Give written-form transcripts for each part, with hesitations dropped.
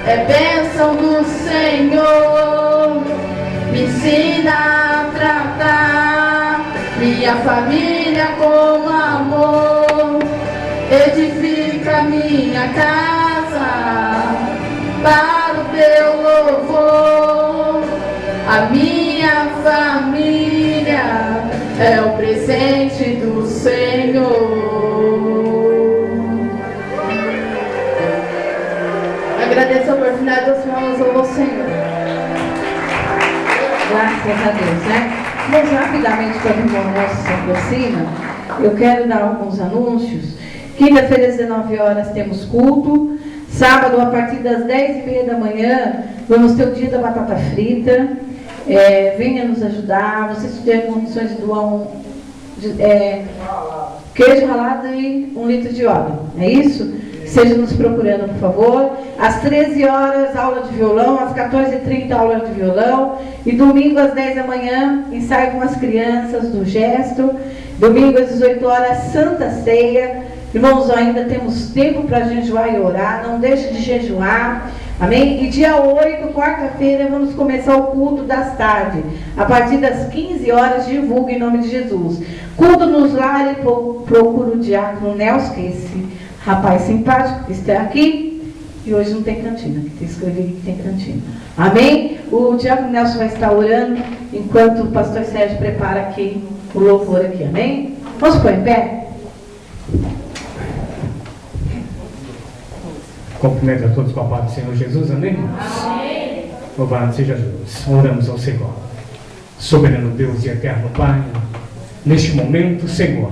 é bênção do Senhor. Me ensina a tratar minha família com amor. Edifica minha casa para o teu louvor. A minha família é o presente do Senhor. Agradeço a oportunidade dos irmãos ao Senhor. Graças a Deus, né? Vamos rapidamente para o irmão nosso se aproxima. Eu quero dar alguns anúncios. Quinta-feira, às 19 horas, temos culto. Sábado, a partir das 10h30 da manhã, vamos ter o dia da batata frita. Venha nos ajudar. Vocês tiverem condições de doar queijo ralado e 1 litro de óleo. É isso? Seja nos procurando, por favor. Às 13 horas, aula de violão. Às 14h30, aula de violão. E domingo, às 10 da manhã, ensaio com as crianças do gesto. Domingo, às 18 horas, Santa Ceia. Irmãos, ainda temos tempo para jejuar e orar. Não deixe de jejuar. Amém? E dia 8, quarta-feira, vamos começar o culto das tardes. A partir das 15 horas, divulgue em nome de Jesus. Culto nos lares, procura o diácono Nelson, que esse rapaz simpático que está aqui. E hoje não tem cantina, que escrevi que tem cantina. Amém? O diácono Nelson vai estar orando, enquanto o pastor Sérgio prepara aqui o louvor aqui. Amém? Vamos pôr em pé? Cumprimento a todos com a paz do Senhor Jesus, amém? Amém. Louvado seja Jesus. Oramos ao Senhor. Soberano Deus e eterno Pai, neste momento, Senhor,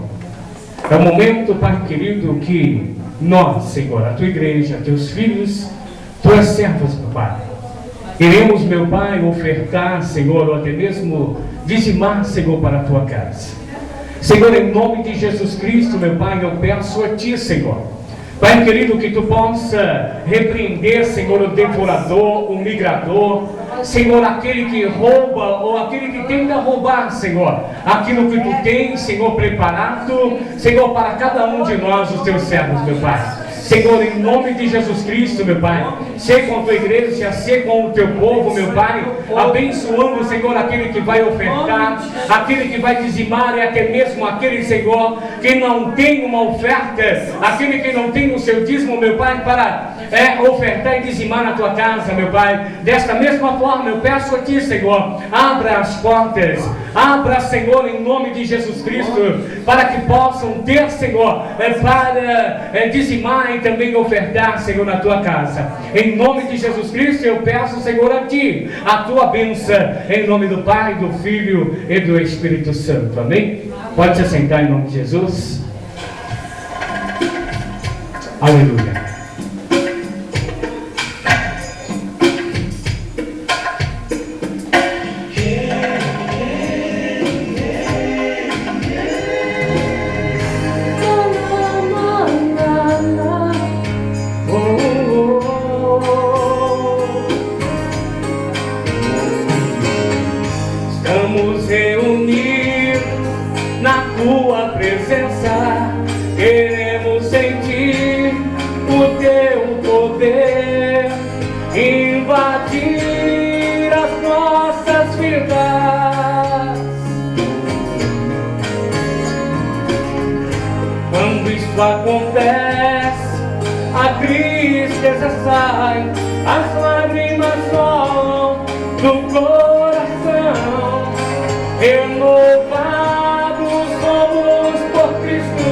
é o momento, Pai querido, que nós, Senhor, a tua igreja, teus filhos, tuas servas, meu Pai, iremos, meu Pai, ofertar, Senhor, ou até mesmo dizimar, Senhor, para a tua casa. Senhor, em nome de Jesus Cristo, meu Pai, eu peço a ti, Senhor, Pai querido, que tu possa repreender, Senhor, o devorador, o migrador, Senhor, aquele que rouba ou aquele que tenta roubar, Senhor, aquilo que tu tens, Senhor, preparado, Senhor, para cada um de nós, os teus servos, meu Pai. Senhor, em nome de Jesus Cristo, meu Pai, ser com a tua igreja, ser com o teu povo, meu Pai, abençoando, Senhor, aquele que vai ofertar, aquele que vai dizimar e até mesmo aquele, Senhor, que não tem uma oferta, aquele que não tem o seu dízimo, meu Pai, para ofertar e dizimar na tua casa, meu Pai. Desta mesma forma, eu peço a ti, Senhor, abra as portas, abra, Senhor, em nome de Jesus Cristo, para que possam ter, Senhor, para dizimar e também ofertar, Senhor, na tua casa. Em nome de Jesus Cristo, eu peço, Senhor, a ti, a tua bênção, em nome do Pai, do Filho e do Espírito Santo. Amém? Pode se assentar em nome de Jesus. Aleluia. Estamos reunidos na tua presença, queremos sentir o teu poder invadir as nossas vidas. Quando isso acontece, a tristeza sai, as lágrimas rolam do coração. Renovados somos por Cristo,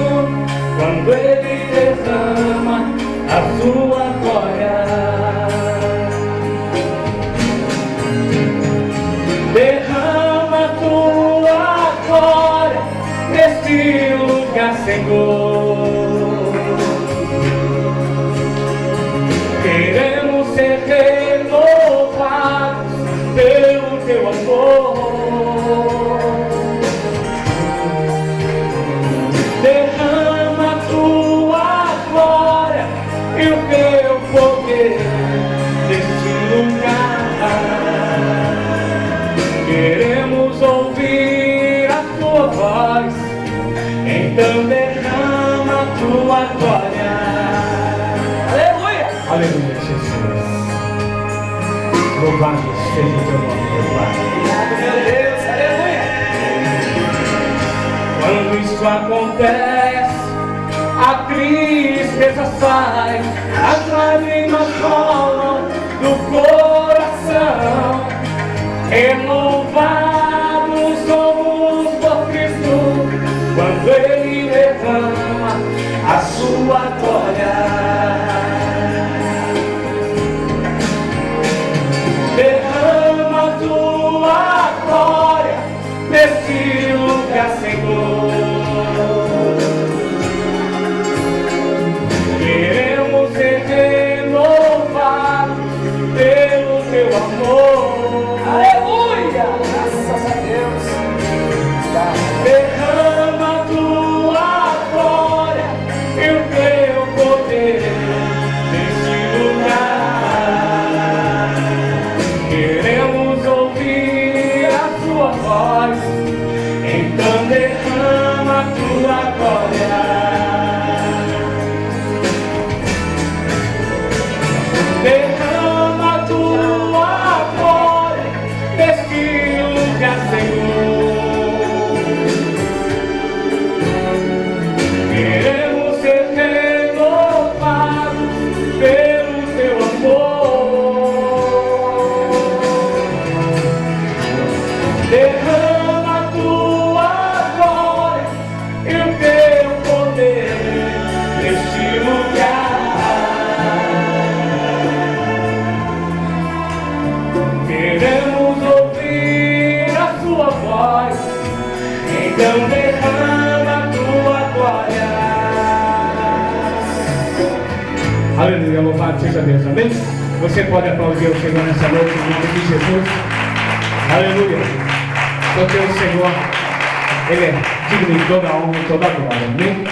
quando Ele derrama a sua glória. Derrama a tua glória neste lugar, Senhor. Queremos ser renovados pelo teu amor. Derrama a tua glória e o teu poder neste lugar. Queremos ouvir a tua voz, então derrama a tua glória. Aleluia! Aleluia, Jesus. Louvado seja o teu nome, meu Pai. Meu Deus, aleluia. Quando isso acontece, a tristeza sai, as lágrimas rolam do coração. Renovados somos por Cristo, quando Ele derrama a sua glória. Derrama tua glória nesse lugar, Senhor. Queremos ser renovados pelo teu amor. Aleluia. Graças a Deus. Derrama tua glória e o teu poder nesse lugar. Queremos ouvir a tua voz, então derrama tua glória. Derrama tua glória nesse lugar, Senhor. Queremos ser renovados pelo teu amor. Derrama tua glória e o teu poder neste lugar. Queremos ouvir a sua voz, então derrama tua glória. Aleluia, louvado seja Deus, amém? Você pode aplaudir o Senhor nessa noite em nome de Jesus. Aleluia. Porque o Senhor, Ele é digno de toda a honra e toda a glória, amém?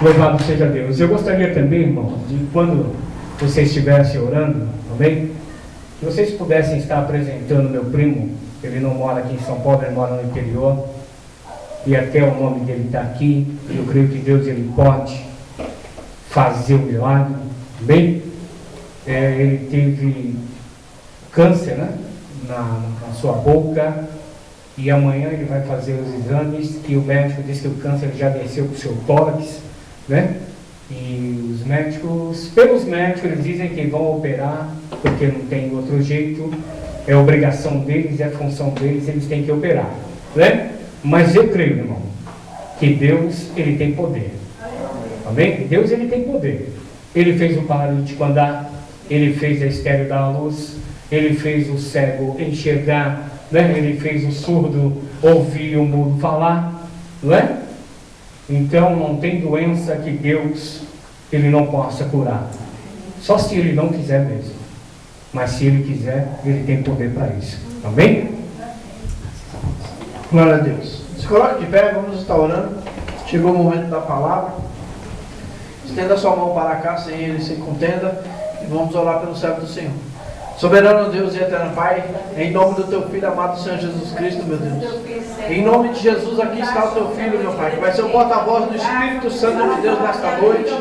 Louvado seja Deus. Eu gostaria também, irmão, de quando você estivesse orando, amém? Se vocês pudessem estar apresentando meu primo, ele não mora aqui em São Paulo, ele mora no interior, e até o nome dele está aqui. Eu creio que Deus ele pode fazer o milagre, bem? Ele teve câncer, né? Na sua boca, e amanhã ele vai fazer os exames, que o médico disse que o câncer já desceu para o seu tórax, né? E os médicos, pelos médicos, eles dizem que vão operar, porque não tem outro jeito, é obrigação deles, é função deles, eles têm que operar, né? Mas eu creio, irmão, que Deus, ele tem poder, amém? Deus, ele tem poder. Ele fez o paralítico andar, ele fez a estéril dar à luz, ele fez o cego enxergar, né? Ele fez o surdo ouvir, o mudo falar, não é? Então não tem doença que Deus ele não possa curar, só se ele não quiser mesmo. Mas se ele quiser, ele tem poder para isso, amém? Glória a Deus. Se coloque de pé, vamos estar orando. Chegou o momento da palavra. Estenda sua mão para cá, sem ele se contenda, e vamos orar pelo servo do Senhor. Soberano Deus e eterno Pai, em nome do teu Filho amado Senhor Jesus Cristo, meu Deus. Em nome de Jesus, aqui está o teu Filho, meu Pai, que vai ser o porta-voz do Espírito Santo de Deus nesta noite.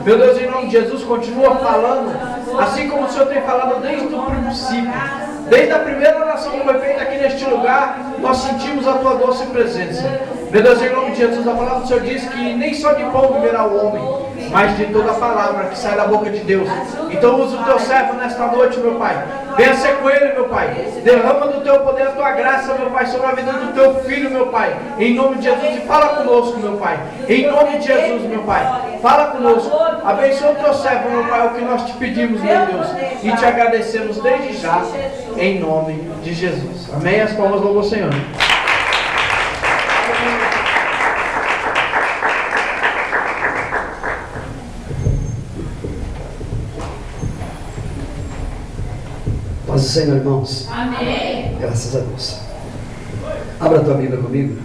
Meu Deus, em nome de Jesus, continua falando, assim como o Senhor tem falado desde o princípio. Desde a primeira oração que foi feita aqui neste lugar, nós sentimos a tua doce presença. Meu Deus, em nome de Jesus, a palavra do Senhor diz que nem só de pão viverá o homem, mas de toda a palavra que sai da boca de Deus. Então usa o teu servo nesta noite, meu Pai. Venha ser com ele, meu Pai. Derrama do teu poder a tua graça, meu Pai, sobre a vida do teu filho, meu Pai. Em nome de Jesus, e fala conosco, meu Pai. Em nome de Jesus, meu Pai. Fala conosco. Abençoa o teu servo, meu Pai, o que nós te pedimos, meu Deus. E te agradecemos desde já, em nome de Jesus. Amém. As palmas louvam o Senhor. Paz do Senhor, irmãos. Amém. Graças a Deus. Abra a tua Bíblia comigo,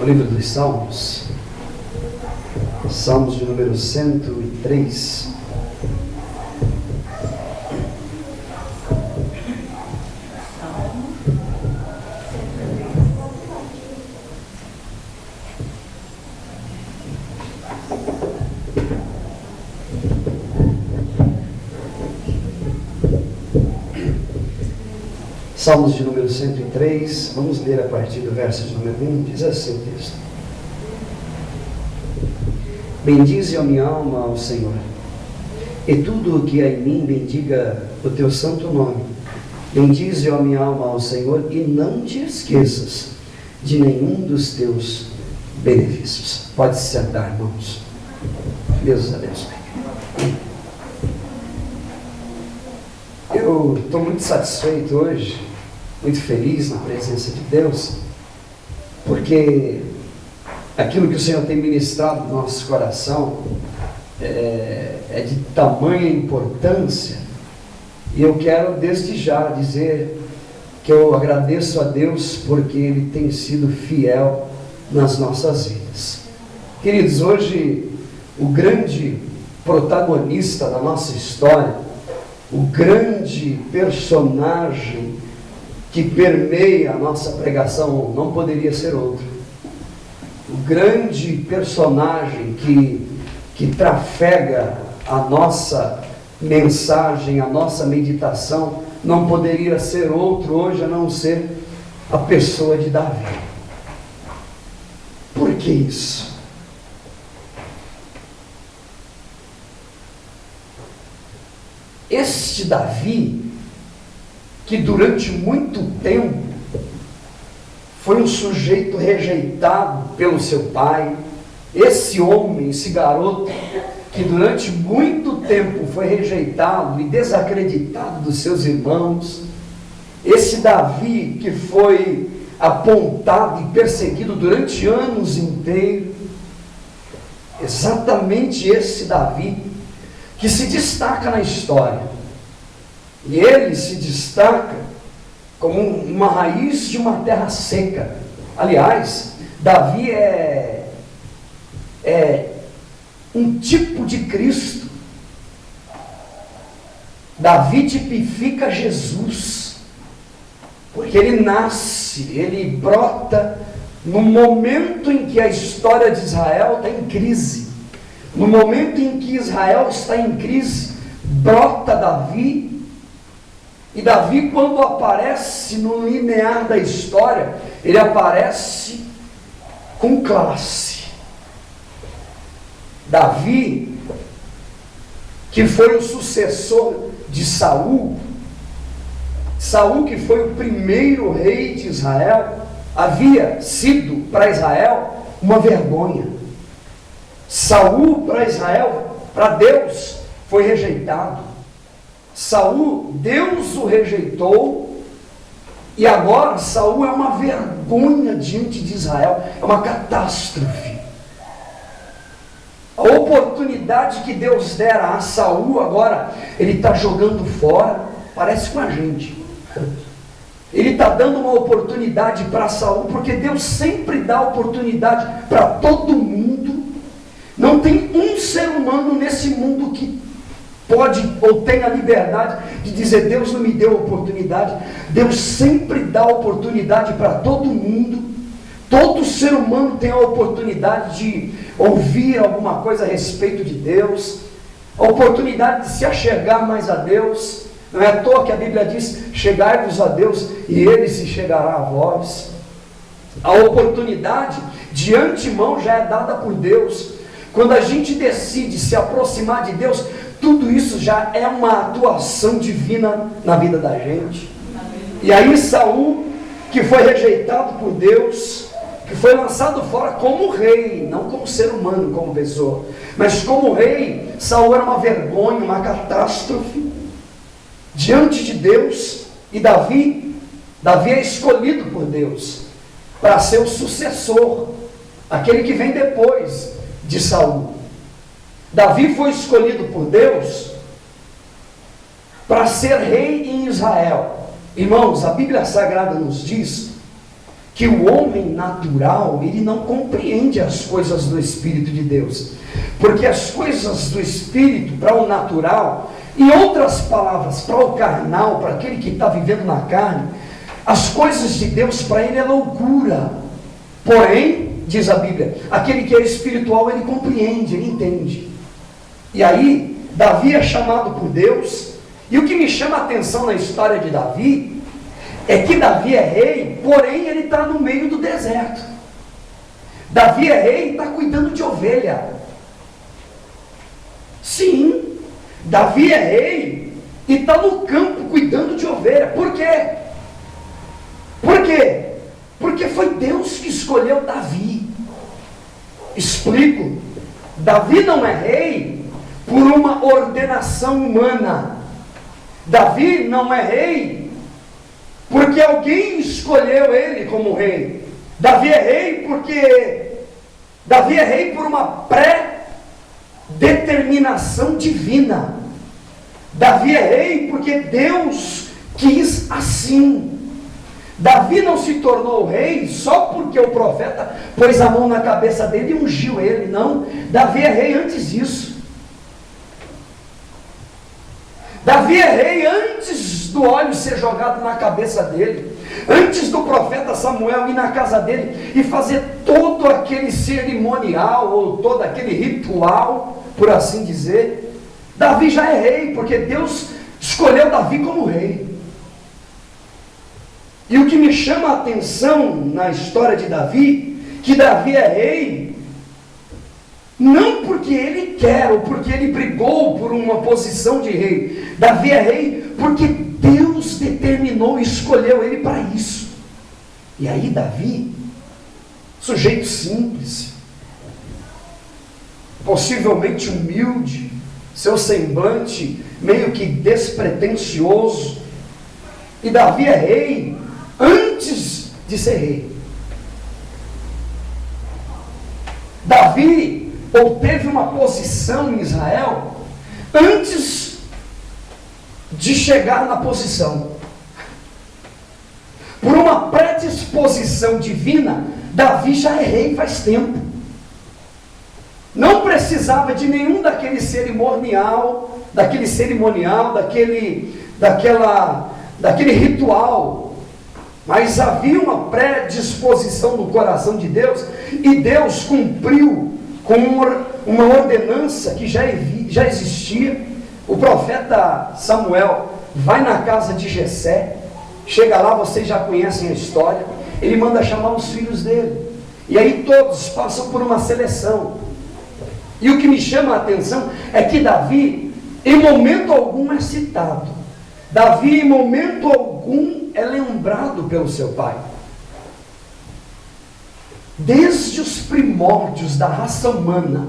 o livro dos Salmos. Salmos de número 103. Salmos de número 103, vamos ler a partir do verso de número 1, diz assim o texto. Bendize a minha alma ao Senhor, e tudo o que há em mim bendiga o teu santo nome. Bendize a minha alma ao Senhor, e não te esqueças de nenhum dos teus benefícios. Pode se sentar, irmãos. Deus os abençoe. Eu estou muito satisfeito hoje, muito feliz na presença de Deus, porque aquilo que o Senhor tem ministrado no nosso coração é de tamanha importância, e eu quero desde já dizer que eu agradeço a Deus porque Ele tem sido fiel nas nossas vidas. Queridos, hoje o grande protagonista da nossa história, o grande personagem que permeia a nossa pregação não poderia ser outro. O grande personagem que trafega a nossa mensagem, a nossa meditação, não poderia ser outro hoje a não ser a pessoa de Davi. Por que isso? Este Davi, que durante muito tempo foi um sujeito rejeitado pelo seu pai, esse homem, esse garoto, que durante muito tempo foi rejeitado e desacreditado dos seus irmãos, esse Davi que foi apontado e perseguido durante anos inteiros, exatamente esse Davi que se destaca na história. E ele se destaca como uma raiz de uma terra seca. Aliás, Davi é um tipo de Cristo. Davi tipifica Jesus, porque ele nasce, ele brota no momento em que a história de Israel está em crise. No momento em que Israel está em crise, brota Davi. E Davi, quando aparece no linear da história, ele aparece com classe. Davi, que foi o sucessor de Saul, Saul, que foi o primeiro rei de Israel, havia sido para Israel uma vergonha. Saul para Israel, para Deus, foi rejeitado. Saul, Deus o rejeitou, e agora Saul é uma vergonha diante de Israel, é uma catástrofe. A oportunidade que Deus dera a Saul, agora ele está jogando fora. Parece com a gente. Ele está dando uma oportunidade para Saul, porque Deus sempre dá oportunidade para todo mundo. Não tem um ser humano nesse mundo que pode ou tem a liberdade de dizer: Deus não me deu oportunidade. Deus sempre dá oportunidade para todo mundo. Todo ser humano tem a oportunidade de ouvir alguma coisa a respeito de Deus, a oportunidade de se achegar mais a Deus. Não é à toa que a Bíblia diz: chegai-vos a Deus e Ele se chegará a vós. A oportunidade de antemão já é dada por Deus. Quando a gente decide se aproximar de Deus, tudo isso já é uma atuação divina na vida da gente. E aí Saul, que foi rejeitado por Deus, que foi lançado fora como rei, não como ser humano, como pessoa, mas como rei, Saul era uma vergonha, uma catástrofe diante de Deus. E Davi é escolhido por Deus para ser o sucessor, aquele que vem depois de Saul. Davi foi escolhido por Deus para ser rei em Israel. Irmãos, a Bíblia Sagrada nos diz que o homem natural, ele não compreende as coisas do Espírito de Deus, porque as coisas do Espírito para o natural, em outras palavras, para o carnal, para aquele que está vivendo na carne, as coisas de Deus para ele é loucura. Porém, diz a Bíblia, aquele que é espiritual, ele compreende, ele entende. E aí, Davi é chamado por Deus, e o que me chama a atenção na história de Davi é que Davi é rei, porém ele está no meio do deserto. Davi é rei e está cuidando de ovelha. Sim, Davi é rei e está no campo cuidando de ovelha. Por quê? Por quê? Porque foi Deus que escolheu Davi. Explico. Davi não é rei por uma ordenação humana. Davi não é rei porque alguém escolheu ele como rei. Davi é rei por uma pré-determinação divina. Davi é rei porque Deus quis assim. Davi não se tornou rei só porque o profeta pôs a mão na cabeça dele e ungiu ele. Não, Davi é rei antes disso. Davi é rei antes do óleo ser jogado na cabeça dele, antes do profeta Samuel ir na casa dele e fazer todo aquele cerimonial, ou todo aquele ritual, por assim dizer. Davi já é rei, porque Deus escolheu Davi como rei. E o que me chama a atenção na história de Davi, que Davi é rei, não porque ele quer, ou porque ele brigou por uma posição de rei. Davi é rei porque Deus determinou e escolheu ele para isso. E aí Davi, sujeito simples, possivelmente humilde, seu semblante meio que despretensioso, e Davi é rei antes de ser rei. Davi obteve uma posição em Israel antes de chegar na posição. Por uma predisposição divina, Davi já é rei faz tempo. Não precisava de nenhum daquele cerimonial, daquele ritual. Mas havia uma predisposição no coração de Deus, e Deus cumpriu com uma ordenança que já existia. O profeta Samuel vai na casa de Jessé, chega lá, vocês já conhecem a história, ele manda chamar os filhos dele, e aí todos passam por uma seleção. E o que me chama a atenção é que Davi, em momento algum, é citado. Davi, em momento algum, é lembrado pelo seu pai. Desde os primórdios da raça humana,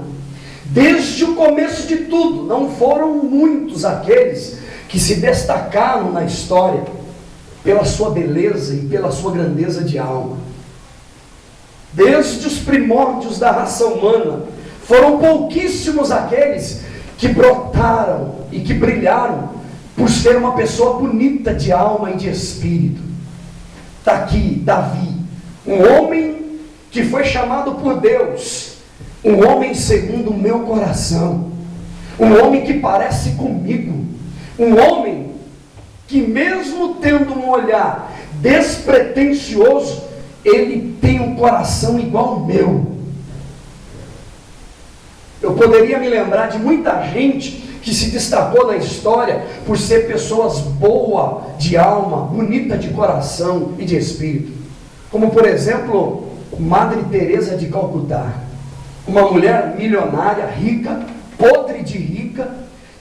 desde o começo de tudo, não foram muitos aqueles que se destacaram na história pela sua beleza e pela sua grandeza de alma. Desde os primórdios da raça humana, foram pouquíssimos aqueles que brotaram e que brilharam por ser uma pessoa bonita de alma e de espírito. Está aqui Davi, um homem que foi chamado por Deus, um homem segundo o meu coração, um homem que parece comigo, um homem que, mesmo tendo um olhar despretensioso, ele tem um coração igual ao meu. Eu poderia me lembrar de muita gente que se destacou na história por ser pessoas boas de alma, bonita de coração e de espírito, como por exemplo Madre Teresa de Calcutá, uma mulher milionária, rica, podre de rica,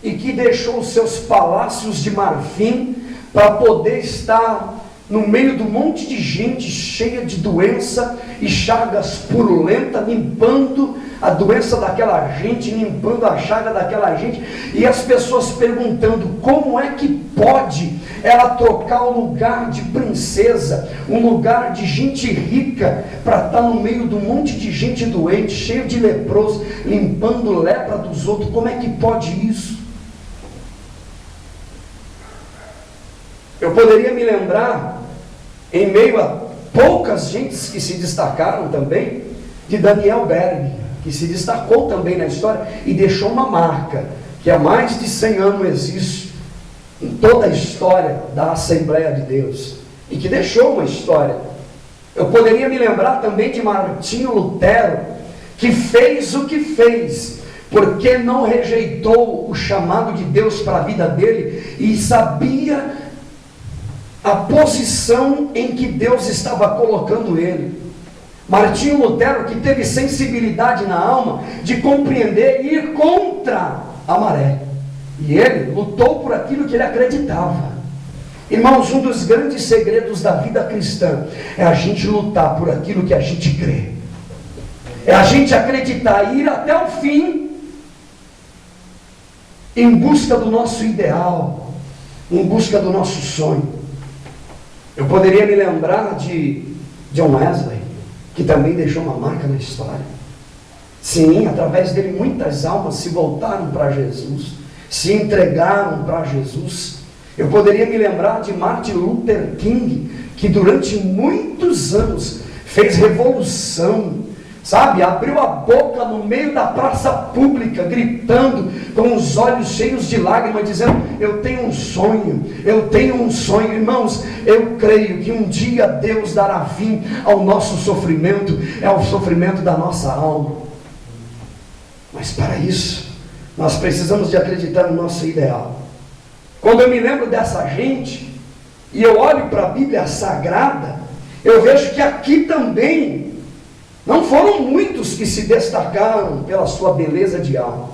e que deixou os seus palácios de marfim para poder estar no meio de um monte de gente cheia de doença e chagas purulentas, limpando a doença daquela gente, limpando a chaga daquela gente, e as pessoas perguntando como é que pode ela trocar um lugar de princesa, um lugar de gente rica, para estar no meio de um monte de gente doente, cheio de leproso, limpando lepra dos outros. Como é que pode isso? Eu poderia me lembrar, em meio a poucas gentes que se destacaram também, de Daniel Berg, que se destacou também na história e deixou uma marca, que há mais de 100 anos existe em toda a história da Assembleia de Deus, e que deixou uma história. Eu poderia me lembrar também de Martinho Lutero, que fez o que fez, porque não rejeitou o chamado de Deus para a vida dele, e sabia a posição em que Deus estava colocando ele. Martinho Lutero, que teve sensibilidade na alma de compreender e ir contra a maré. E ele lutou por aquilo que ele acreditava. Irmãos, um dos grandes segredos da vida cristã é a gente lutar por aquilo que a gente crê. É a gente acreditar e ir até o fim em busca do nosso ideal, em busca do nosso sonho. Eu poderia me lembrar de John Wesley, que também deixou uma marca na história. Sim, através dele muitas almas se voltaram para Jesus, se entregaram para Jesus. Eu poderia me lembrar de Martin Luther King, que durante muitos anos fez revolução, sabe? Abriu a boca no meio da praça pública, gritando, com os olhos cheios de lágrimas, dizendo: eu tenho um sonho, eu tenho um sonho. Irmãos, eu creio que um dia Deus dará fim ao nosso sofrimento, é o sofrimento da nossa alma. Mas para isso, nós precisamos de acreditar no nosso ideal. Quando eu me lembro dessa gente, e eu olho para a Bíblia Sagrada, eu vejo que aqui também não foram muitos que se destacaram pela sua beleza de alma.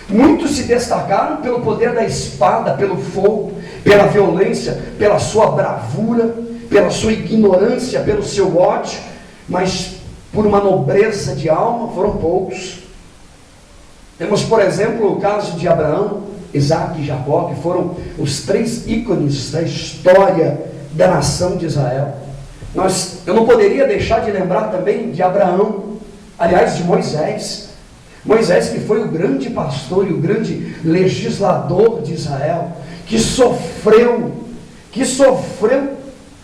Muitos se destacaram pelo poder da espada, pelo fogo, pela violência, pela sua bravura, pela sua ignorância, pelo seu ódio, mas por uma nobreza de alma foram poucos. Temos, por exemplo, o caso de Abraão, Isaac e Jacó, que foram os 3 ícones da história da nação de Israel. Eu não poderia deixar de lembrar também de Abraão, aliás, de Moisés. Moisés, que foi o grande pastor e o grande legislador de Israel, que sofreu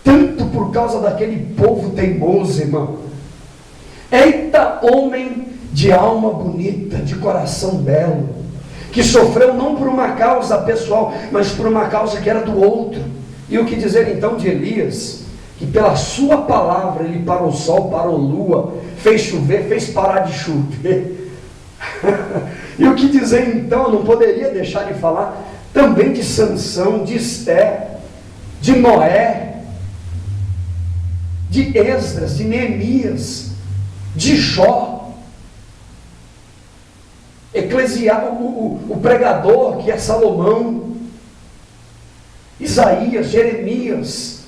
tanto por causa daquele povo teimoso, irmão. Eita, homem de alma bonita, de coração belo, que sofreu não por uma causa pessoal, mas por uma causa que era do outro. E o que dizer então de Elias, que pela sua palavra ele parou o sol, parou a lua, fez chover, fez parar de chover. E o que dizer então, eu não poderia deixar de falar também de Sansão, de Esther, de Noé, de Esdras, de Neemias, de Jó, o pregador que é Salomão, Isaías, Jeremias,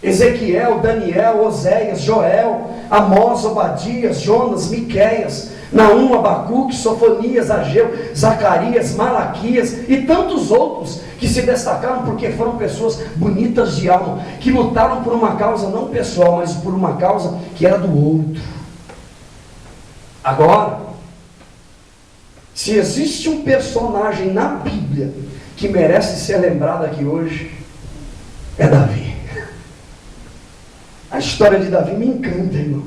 Ezequiel, Daniel, Oséias, Joel, Amós, Obadias, Jonas, Miqueias, Naum, Abacuque, Sofonias, Ageu, Zacarias, Malaquias e tantos outros que se destacaram porque foram pessoas bonitas de alma, que lutaram por uma causa não pessoal, mas por uma causa que era do outro. Agora, se existe um personagem na Bíblia que merece ser lembrado aqui hoje, é Davi. A história de Davi me encanta, irmão.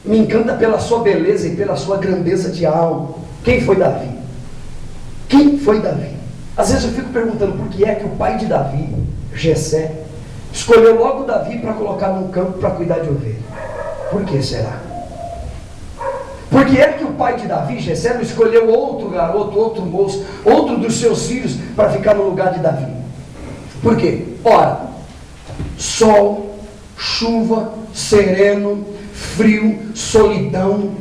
Me encanta pela sua beleza e pela sua grandeza de alma. Quem foi Davi? Quem foi Davi? Às vezes eu fico perguntando por que é que o pai de Davi, Jessé, escolheu logo Davi para colocar num campo para cuidar de ovelha. Por que será? Por que é que o pai de Davi, Jessé, não escolheu outro garoto, outro moço, outro dos seus filhos para ficar no lugar de Davi? Por quê? Ora, sol, chuva, sereno, frio, solidão.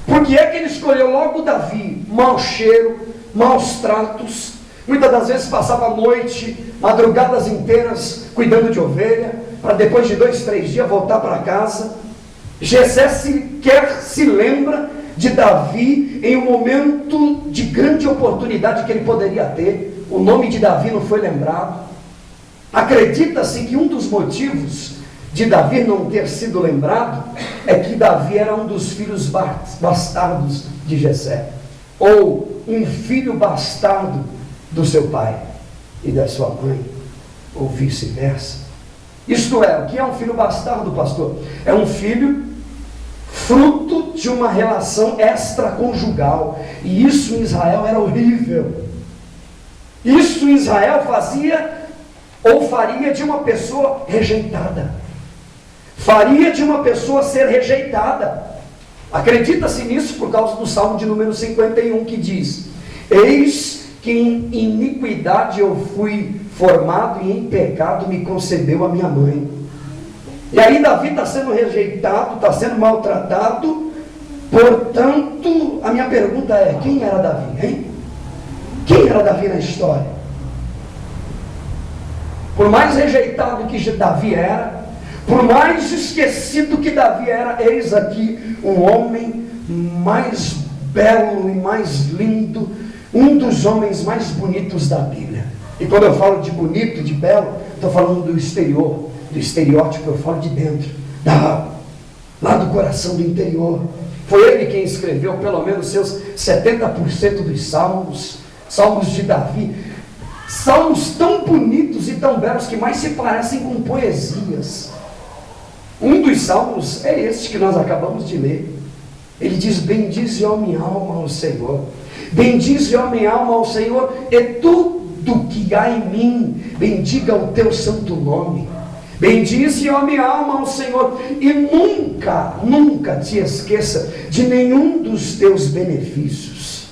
Por que é que ele escolheu logo Davi? Mau cheiro, maus tratos, muitas das vezes passava a noite, madrugadas inteiras cuidando de ovelha, para depois de 2, 3 dias voltar para casa. Jessé sequer se lembra de Davi em um momento de grande oportunidade que ele poderia ter. O nome de Davi não foi lembrado. Acredita-se que um dos motivos de Davi não ter sido lembrado é que Davi era um dos filhos bastardos de Jessé, ou um filho bastardo do seu pai e da sua mãe, ou vice-versa. Isto é, o que é um filho bastardo, pastor? É um filho fruto de uma relação extraconjugal, e isso em Israel era horrível. Isso em Israel fazia ou faria de uma pessoa rejeitada, faria de uma pessoa ser rejeitada. Acredita-se nisso por causa do Salmo de número 51, que diz: eis que em iniquidade eu fui formado e em pecado me concebeu a minha mãe. E aí Davi está sendo rejeitado, está sendo maltratado. Portanto, a minha pergunta é: quem era Davi, hein? Quem era Davi na história? Por mais rejeitado que Davi era, por mais esquecido que Davi era, eis aqui um homem mais belo e mais lindo, um dos homens mais bonitos da Bíblia. E quando eu falo de bonito, de belo, estou falando do exterior, do estereótipo, eu falo de dentro, lá do coração, do interior. Foi ele quem escreveu pelo menos seus 70% dos salmos, salmos de Davi, salmos tão bonitos e tão belos que mais se parecem com poesias. Um dos salmos é este que nós acabamos de ler. Ele diz: bendize, ó minha alma, ao Senhor. Bendize, ó minha alma, ao Senhor, e tudo que há em mim, bendiga o teu santo nome. Bendize, ó minha alma, ao Senhor, e nunca, nunca te esqueça de nenhum dos teus benefícios.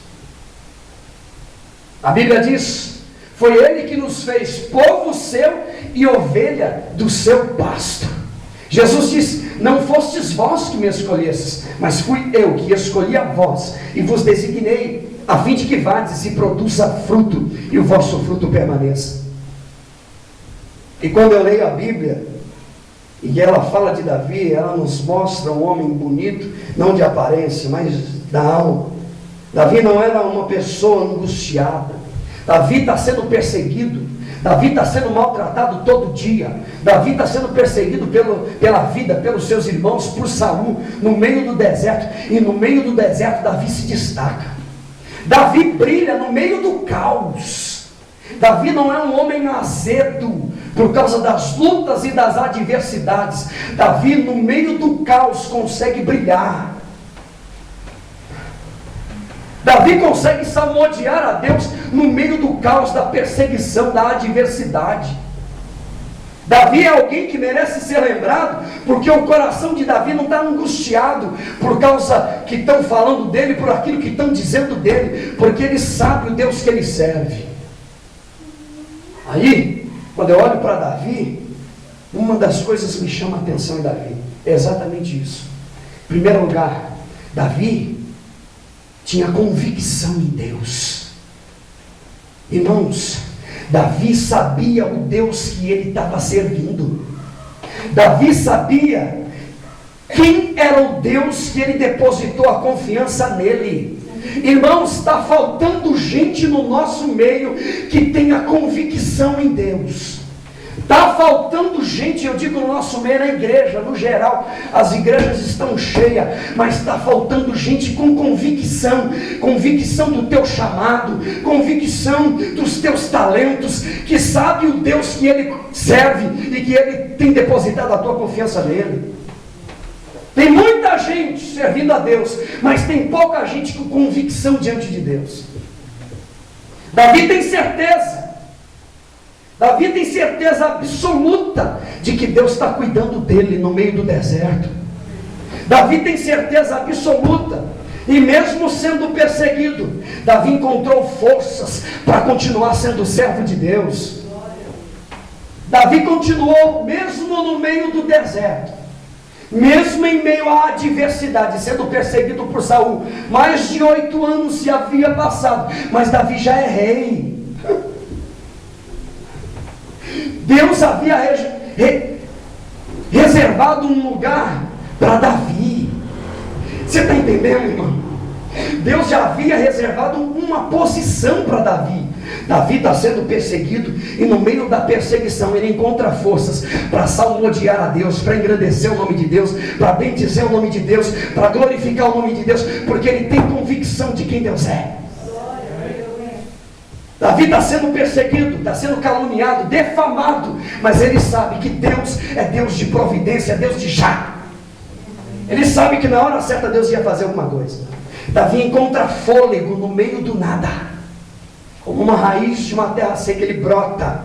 A Bíblia diz: foi Ele que nos fez povo seu e ovelha do seu pasto. Jesus diz: não fostes vós que me escolhestes, mas fui eu que escolhi a vós e vos designei, a fim de que vades e produza fruto, e o vosso fruto permaneça. E quando eu leio a Bíblia, e ela fala de Davi, ela nos mostra um homem bonito, não de aparência, mas da alma. Davi não era uma pessoa angustiada. Davi está sendo perseguido. Davi está sendo maltratado todo dia. Davi está sendo perseguido pela vida, pelos seus irmãos, por Saul, no meio do deserto. E no meio do deserto Davi se destaca. Davi brilha no meio do caos. Davi não é um homem azedo por causa das lutas e das adversidades. Davi, no meio do caos, consegue brilhar. Davi consegue salmodiar a Deus no meio do caos, da perseguição, da adversidade. Davi é alguém que merece ser lembrado, porque o coração de Davi não está angustiado por causa que estão falando dele, por aquilo que estão dizendo dele, porque ele sabe o Deus que ele serve. Aí, quando eu olho para Davi, uma das coisas que me chama a atenção em Davi é exatamente isso. Em primeiro lugar, Davi tinha convicção em Deus. Irmãos, Davi sabia o Deus que ele estava servindo. Davi sabia quem era o Deus que ele depositou a confiança nele. Irmãos, está faltando gente no nosso meio que tenha convicção em Deus. Está faltando gente, eu digo no nosso meio, na igreja, no geral, as igrejas estão cheias, mas está faltando gente com convicção, convicção do teu chamado, convicção dos teus talentos, que sabe o Deus que ele serve e que ele tem depositado a tua confiança nele. Tem muita gente servindo a Deus, mas tem pouca gente com convicção diante de Deus. Davi tem certeza. Davi tem certeza absoluta de que Deus está cuidando dele no meio do deserto. Davi tem certeza absoluta. E mesmo sendo perseguido, Davi encontrou forças para continuar sendo servo de Deus. Davi continuou mesmo no meio do deserto. Mesmo em meio à adversidade, sendo perseguido por Saul, mais de 8 anos se havia passado, mas Davi já é rei. Deus havia reservado um lugar para Davi. Você está entendendo, irmão? Deus já havia reservado uma posição para Davi. Davi está sendo perseguido, e no meio da perseguição ele encontra forças para salmodiar a Deus, para engrandecer o nome de Deus, para bendizer o nome de Deus, para glorificar o nome de Deus, porque ele tem convicção de quem Deus é. Davi está sendo perseguido, está sendo caluniado, defamado, mas ele sabe que Deus é Deus de providência, é Deus de já. Ele sabe que na hora certa Deus ia fazer alguma coisa. Davi encontra fôlego no meio do nada, como uma raiz de uma terra seca, ele brota.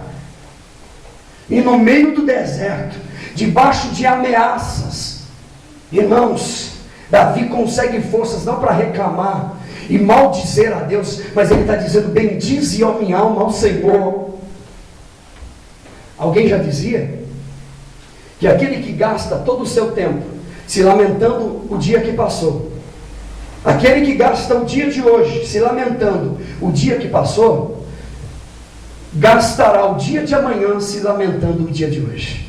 E no meio do deserto, debaixo de ameaças, irmãos, Davi consegue forças não para reclamar e maldizer a Deus, mas ele está dizendo: bendize, ó minha alma, ao Senhor. Alguém já dizia que aquele que gasta todo o seu tempo se lamentando o dia que passou, aquele que gasta o dia de hoje se lamentando o dia que passou, gastará o dia de amanhã se lamentando o dia de hoje.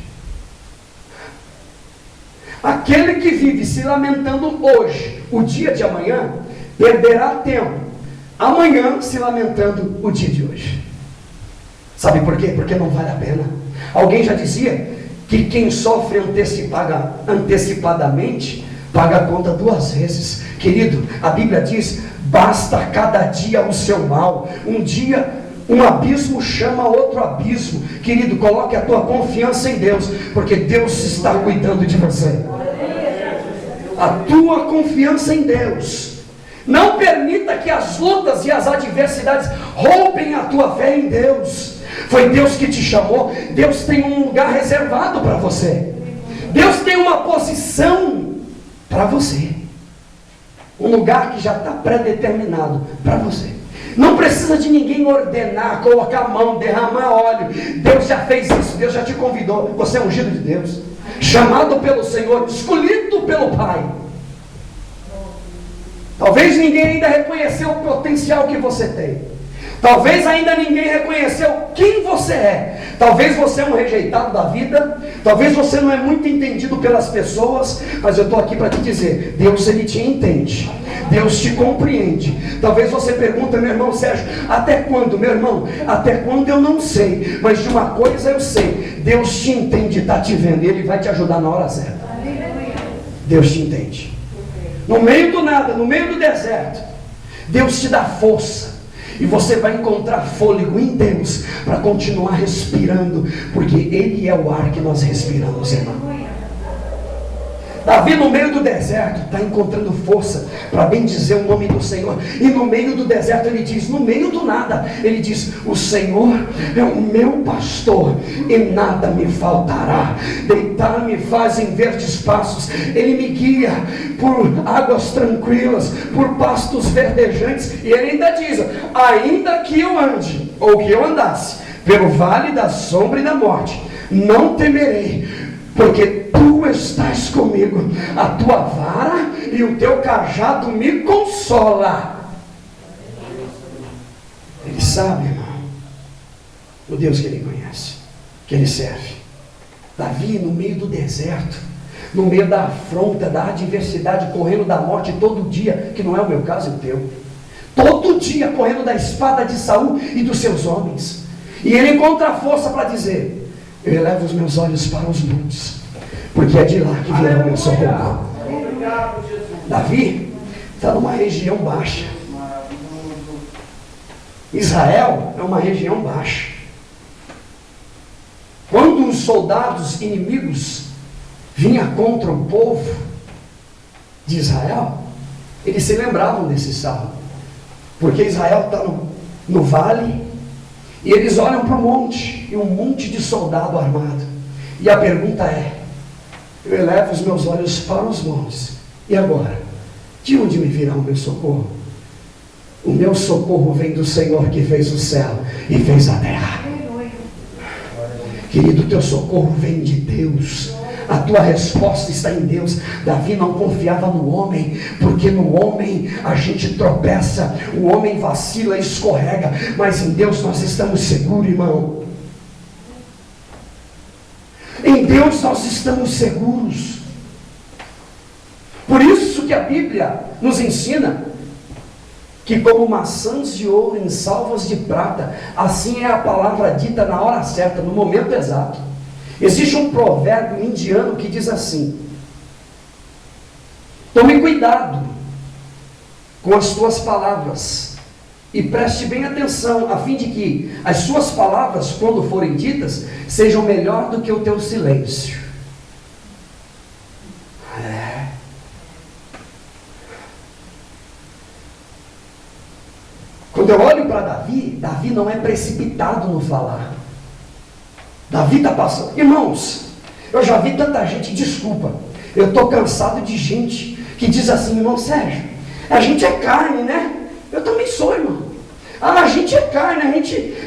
Aquele que vive se lamentando hoje o dia de amanhã, perderá tempo amanhã se lamentando o dia de hoje. Sabe por quê? Porque não vale a pena. Alguém já dizia que quem sofre antecipadamente paga a conta 2 vezes. Querido, a Bíblia diz: basta cada dia o seu mal. Um dia um abismo chama outro abismo. Querido, coloque a tua confiança em Deus, porque Deus está cuidando de você. A tua confiança em Deus. Não permita que as lutas e as adversidades roubem a tua fé em Deus. Foi Deus que te chamou. Deus tem um lugar reservado para você. Deus tem uma posição para você. Um lugar que já está pré-determinado para você. Não precisa de ninguém ordenar, colocar a mão, derramar óleo. Deus já fez isso, Deus já te convidou. Você é ungido de Deus, chamado pelo Senhor, escolhido pelo Pai. Talvez ninguém ainda reconheceu o potencial que você tem. Talvez ainda ninguém reconheceu quem você é. Talvez você é um rejeitado da vida. Talvez você não é muito entendido pelas pessoas. Mas eu estou aqui para te dizer: Deus, Ele te entende. Deus te compreende. Talvez você pergunta: meu irmão Sérgio, até quando? Meu irmão, até quando eu não sei. Mas de uma coisa eu sei: Deus te entende, está te vendo. E Ele vai te ajudar na hora certa. Deus te entende. No meio do nada, no meio do deserto, Deus te dá força. E você vai encontrar fôlego em Deus para continuar respirando, porque Ele é o ar que nós respiramos, irmão. Davi, no meio do deserto, está encontrando força para bendizer o nome do Senhor. E no meio do deserto ele diz, no meio do nada, ele diz: o Senhor é o meu pastor e nada me faltará. Deitar-me faz em verdes pastos. Ele me guia por águas tranquilas, por pastos verdejantes. E ele ainda diz: ainda que eu ande, ou que eu andasse pelo vale da sombra e da morte, não temerei, porque Tu estás comigo. A Tua vara e o Teu cajado me consola. Ele sabe, irmão, o Deus que ele conhece, que ele serve. Davi, no meio do deserto, no meio da afronta, da adversidade, correndo da morte todo dia, que não é o meu caso, é o teu. Todo dia correndo da espada de Saul e dos seus homens. E ele encontra a força para dizer: eu elevo os meus olhos para os montes, porque é de lá que virá o meu socorro. Davi está numa região baixa. Israel é uma região baixa. Quando os soldados inimigos vinham contra o povo de Israel, eles se lembravam desse salmo, porque Israel está no vale, e eles olham para o monte, e um monte de soldado armado, e a pergunta é: eu elevo os meus olhos para os montes, e agora? De onde me virá o meu socorro? O meu socorro vem do Senhor que fez o céu e fez a terra. Querido, teu socorro vem de Deus. A tua resposta está em Deus. Davi não confiava no homem, porque no homem a gente tropeça, o homem vacila, escorrega, mas em Deus nós estamos seguros, irmão. Em Deus nós estamos seguros. Por isso que a Bíblia nos ensina que como maçãs de ouro em salvas de prata, assim é a palavra dita na hora certa, no momento exato. Existe um provérbio indiano que diz assim: tome cuidado com as tuas palavras e preste bem atenção, a fim de que as suas palavras, quando forem ditas, sejam melhor do que o teu silêncio. Quando eu olho para Davi, Davi não é precipitado no falar. Davi está passando. Irmãos, eu já vi tanta gente, desculpa, eu estou cansado de gente que diz assim: irmão Sérgio, a gente é carne, né? Eu também sou, irmão. A gente é carne,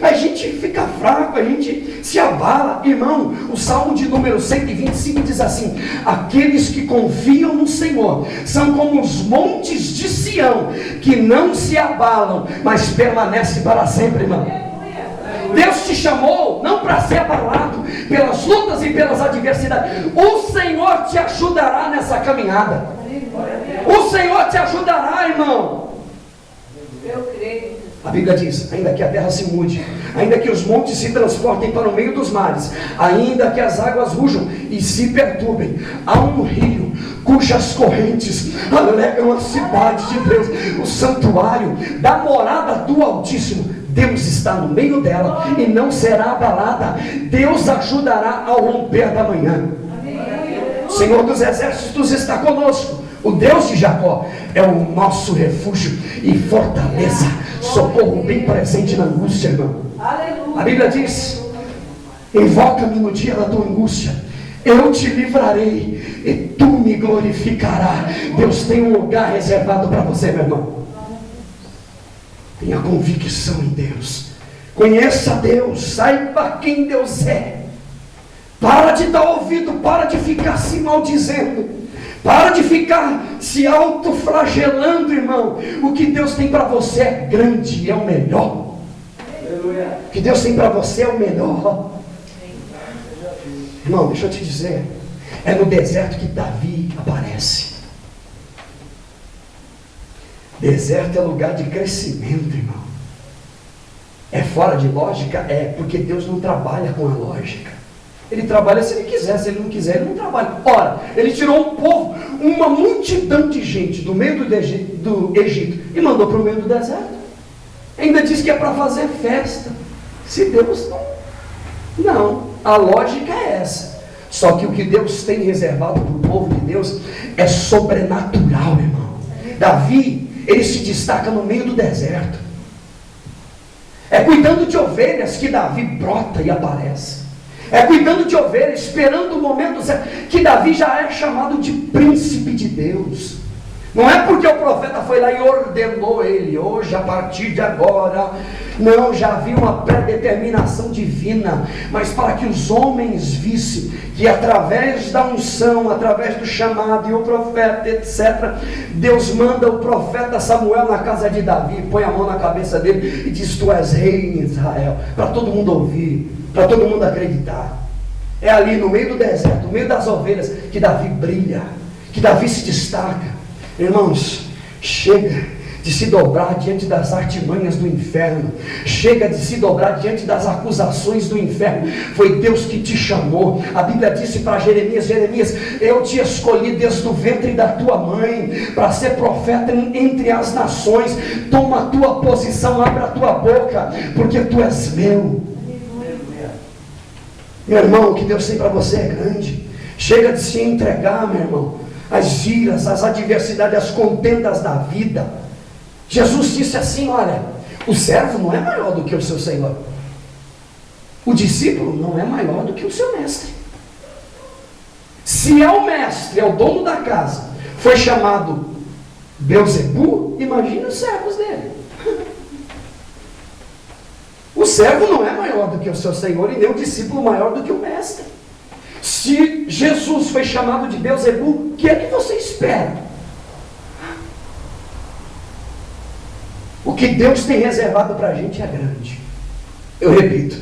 a gente fica fraco, a gente se abala. Irmão, o Salmo de número 125 diz assim: aqueles que confiam no Senhor são como os montes de Sião, que não se abalam, mas permanecem para sempre, irmão. Deus te chamou não para ser abalado pelas lutas e pelas adversidades. O Senhor te ajudará nessa caminhada. O Senhor te ajudará, irmão. Eu creio. A Bíblia diz: ainda que a terra se mude, ainda que os montes se transportem para o meio dos mares, ainda que as águas rujam e se perturbem, há um rio cujas correntes alegam a cidade de Deus, o santuário da morada do Altíssimo. Deus está no meio dela e não será abalada. Deus ajudará ao romper da manhã. O Senhor dos Exércitos está conosco. O Deus de Jacó é o nosso refúgio e fortaleza, socorro bem presente na angústia, irmão. A Bíblia diz: invoca-me no dia da tua angústia, eu te livrarei e tu me glorificarás. Deus tem um lugar reservado para você, meu irmão. Tenha convicção em Deus, conheça Deus, saiba quem Deus é. Para de dar ouvido, para de ficar se maldizendo, para de ficar se autoflagelando, irmão. O que Deus tem para você é grande, é o melhor. O que Deus tem para você é o melhor. Irmão, deixa eu te dizer, é no deserto que Davi aparece. Deserto é lugar de crescimento, irmão. É fora de lógica? É, porque Deus não trabalha com a lógica. Ele trabalha se ele quiser, se ele não quiser, ele não trabalha. Ora, ele tirou um povo, uma multidão de gente do meio do Egito e mandou para o meio do deserto. Ainda diz que é para fazer festa. Se Deus não, a lógica é essa. Só que o que Deus tem reservado para o povo de Deus é sobrenatural, irmão. Davi, ele se destaca no meio do deserto. É cuidando de ovelhas que Davi brota e aparece. É cuidando de ovelhas, esperando o momento certo, que Davi já é chamado de príncipe de Deus. Não é porque o profeta foi lá e ordenou ele, hoje, a partir de agora. Não, já havia uma predeterminação divina, mas para que os homens vissem que através da unção, através do chamado e o profeta, etc., Deus manda o profeta Samuel na casa de Davi, põe a mão na cabeça dele e diz: tu és rei em Israel, para todo mundo ouvir, para todo mundo acreditar. É ali no meio do deserto, no meio das ovelhas, que Davi brilha, que Davi se destaca. Irmãos, chega de se dobrar diante das artimanhas do inferno, chega de se dobrar diante das acusações do inferno. Foi Deus que te chamou. A Bíblia disse para Jeremias: Jeremias, eu te escolhi desde o ventre da tua mãe para ser profeta entre as nações. Toma a tua posição, abre a tua boca, porque tu és meu. Meu irmão, o que Deus tem para você é grande. Chega de se entregar, meu irmão, as iras, as adversidades, as contendas da vida. Jesus disse assim: olha, o servo não é maior do que o seu Senhor, o discípulo não é maior do que o seu mestre. Se é o mestre, é o dono da casa, foi chamado Beelzebu, imagina os servos dele. O servo não é maior do que o seu Senhor, e nem o discípulo maior do que o mestre. Se Jesus foi chamado de Beelzebu, o que é que você espera? O que Deus tem reservado para a gente é grande. Eu repito,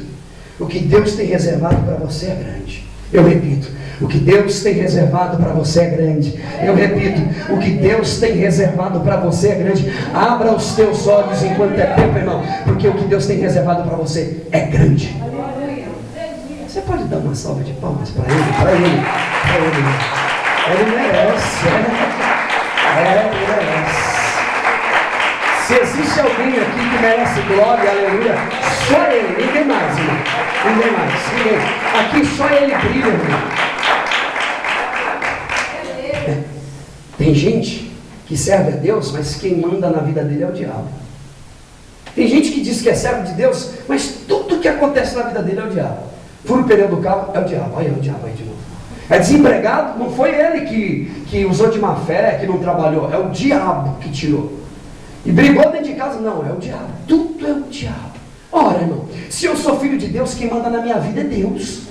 o que Deus tem reservado para você é grande. Eu repito, o que Deus tem reservado para você é grande. Eu repito, o que Deus tem reservado para você é grande. Abra os teus olhos enquanto é tempo, irmão, porque o que Deus tem reservado para você é grande. Você pode dar uma salva de palmas para ele, para ele, para ele. Ele merece, ele merece. Se existe alguém aqui que merece glória, aleluia, só ele, ninguém mais, irmão. Ninguém mais, ninguém. Aqui só ele brilha, irmão. Tem gente que serve a Deus, mas quem manda na vida dele é o diabo. Tem gente que diz que é servo de Deus, mas tudo que acontece na vida dele é o diabo. Fura o pneu do carro, é o diabo. Olha o diabo aí de novo. É desempregado, não foi ele que usou de má fé, que não trabalhou, é o diabo que tirou. E brigou dentro de casa, não, é o diabo. Tudo tudo é o diabo. Ora, irmão, se eu sou filho de Deus, quem manda na minha vida é Deus.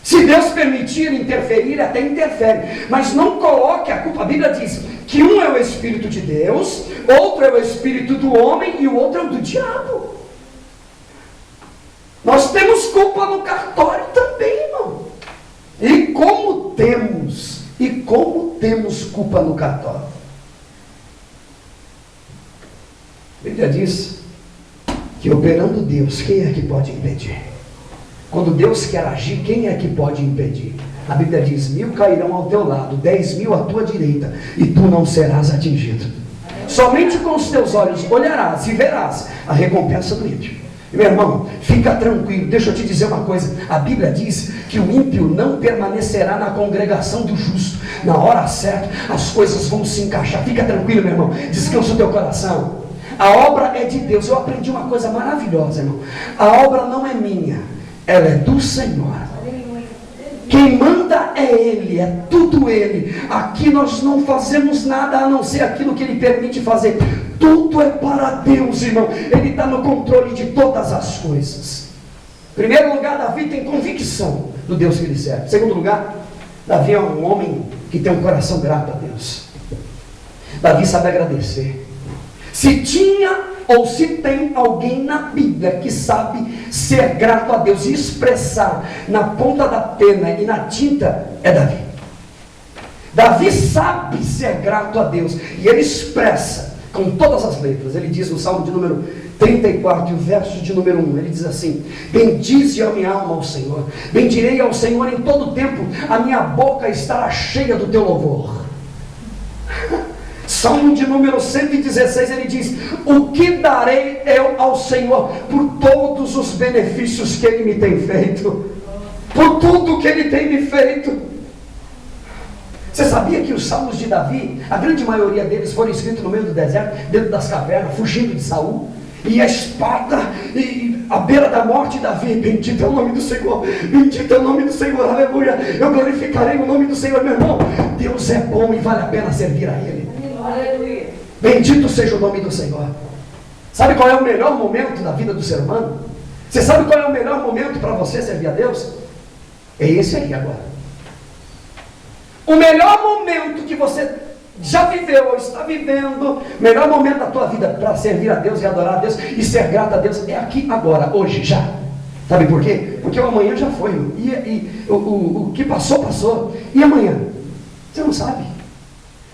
Se Deus permitir interferir, até interfere. Mas não coloque a culpa. A Bíblia diz que um é o Espírito de Deus, outro é o Espírito do homem e o outro é o do diabo. Nós temos culpa no cartório também, irmão. E como temos culpa no cartório? A Bíblia diz que operando Deus, quem é que pode impedir? Quando Deus quer agir, quem é que pode impedir? A Bíblia diz, 1000 cairão ao teu lado, 10.000 à tua direita, e tu não serás atingido. Somente com os teus olhos olharás e verás a recompensa do ímpio. Meu irmão, fica tranquilo, deixa eu te dizer uma coisa. A Bíblia diz que o ímpio não permanecerá na congregação do justo. Na hora certa, as coisas vão se encaixar. Fica tranquilo, meu irmão, descansa o teu coração. A obra é de Deus. Eu aprendi uma coisa maravilhosa, irmão. A obra não é minha, ela é do Senhor. Quem manda é Ele, é tudo Ele. Aqui nós não fazemos nada a não ser aquilo que Ele permite fazer. Tudo é para Deus, irmão. Ele está no controle de todas as coisas. Em primeiro lugar, Davi tem convicção do Deus que ele serve. Em segundo lugar, Davi é um homem que tem um coração grato a Deus. Davi sabe agradecer. Se tinha ou se tem alguém na Bíblia que sabe ser grato a Deus e expressar na ponta da pena e na tinta, é Davi. Davi sabe ser grato a Deus e ele expressa com todas as letras. Ele diz no Salmo de número 34, e o verso de número 1, ele diz assim: bendize a minha alma ao Senhor, bendirei ao Senhor em todo o tempo, a minha boca estará cheia do teu louvor. Salmo de número 116, ele diz: o que darei eu ao Senhor por todos os benefícios que Ele me tem feito, por tudo que Ele tem me feito. Você sabia que os salmos de Davi, a grande maioria deles foram escritos no meio do deserto, dentro das cavernas, fugindo de Saul? E a espada, e à beira da morte, Davi, bendito é o nome do Senhor, bendito é o nome do Senhor, aleluia, eu glorificarei o nome do Senhor. Meu irmão, Deus é bom e vale a pena servir a Ele. Aleluia. Bendito seja o nome do Senhor. Sabe qual é o melhor momento da vida do ser humano? Você sabe qual é o melhor momento para você servir a Deus? É esse aí agora. O melhor momento que você já viveu ou está vivendo, o melhor momento da tua vida para servir a Deus e adorar a Deus e ser grato a Deus é aqui agora, hoje, já. Sabe por quê? Porque o amanhã já foi, o que passou, passou. E amanhã? Você não sabe.